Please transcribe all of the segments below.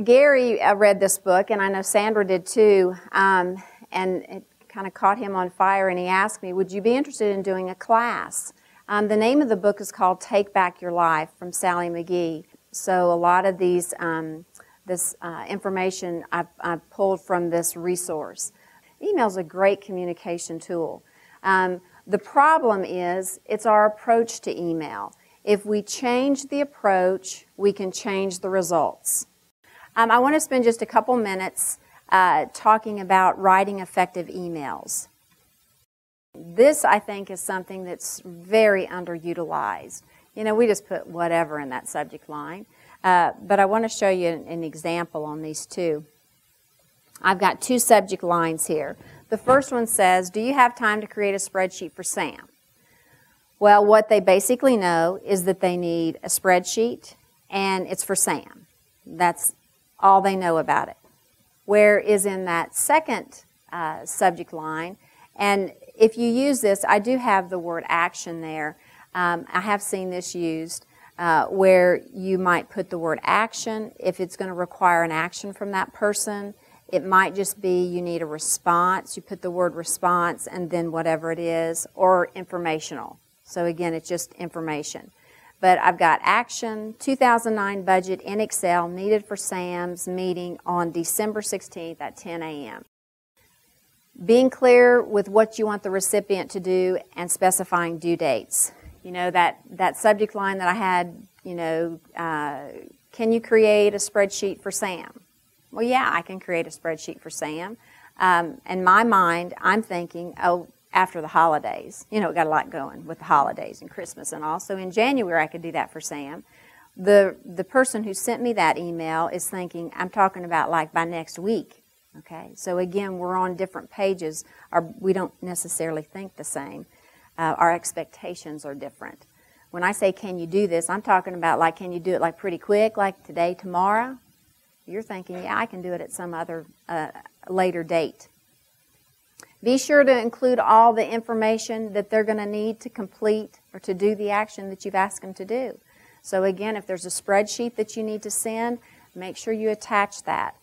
Gary read this book, and I know Sandra did too, and it kind of caught him on fire, and he asked me, would you be interested in doing a class? The name of the book is called Take Back Your Life from Sally McGee. So a lot of these, this information I've pulled from this resource. Email is a great communication tool. The problem is it's our approach to email. If we change the approach, we can change the results. I want to spend just a couple minutes talking about writing effective emails. This, I think, is something that's very underutilized. You know, we just put whatever in that subject line. But I want to show you an example on these two. I've got two subject lines here. The first one says, do you have time to create a spreadsheet for Sam? Well, what they basically know is that they need a spreadsheet, and it's for Sam. That's all they know about it. Where is in that second subject line, and if you use this, I do have the word action there. I have seen this used where you might put the word action if it's going to require an action from that person. It might just be you need a response. You put the word response and then whatever it is, or informational. So again, it's just information. But I've got action, 2009 budget in Excel needed for Sam's meeting on December 16th at 10 a.m. Being clear with what you want the recipient to do and specifying due dates. You know, that subject line that I had, you know, can you create a spreadsheet for Sam? Well, yeah, I can create a spreadsheet for Sam. In my mind, I'm thinking, oh, after the holidays. You know, we got a lot going with the holidays and Christmas and all. So in January, I could do that for Sam. The person who sent me that email is thinking, I'm talking about like by next week. Okay, so again, we're on different pages. We don't necessarily think the same. Our expectations are different. When I say, can you do this, I'm talking about like, can you do it like pretty quick, like today, tomorrow? You're thinking, yeah, I can do it at some other later date. Be sure to include all the information that they're going to need to complete or to do the action that you've asked them to do. So again, if there's a spreadsheet that you need to send, make sure you attach that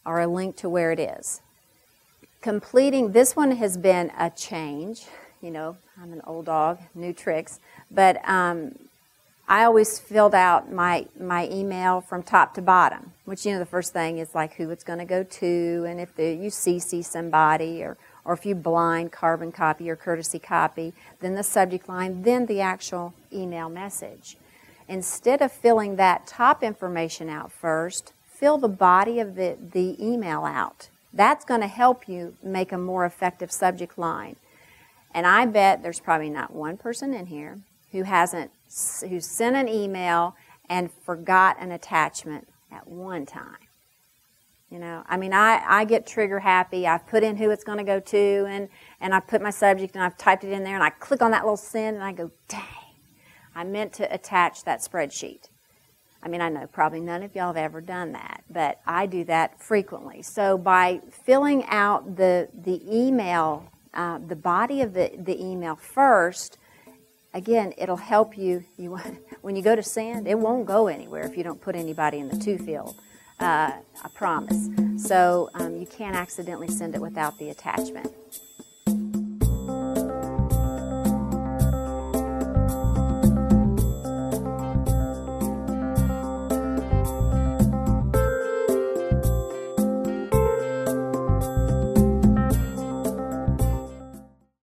or a link to where it is. Completing, this one has been a change. You know, I'm an old dog, new tricks. But I always filled out my email from top to bottom, which, you know, the first thing is like who it's going to go to, and if you CC somebody, or if you blind carbon copy or courtesy copy, then the subject line, then the actual email message. Instead of filling that top information out first, fill the body of the email out. That's going to help you make a more effective subject line. And I bet there's probably not one person in here who sent an email and forgot an attachment at one time. You know, I mean, I get trigger happy. I've put in who it's going to go to, and I put my subject, and I've typed it in there, and I click on that little send, and I go, dang, I meant to attach that spreadsheet. I mean, I know probably none of y'all have ever done that, but I do that frequently. So by filling out the email, the body of the email first, again, it'll help you. When you go to send, it won't go anywhere if you don't put anybody in the to field. I promise. So you can't accidentally send it without the attachment.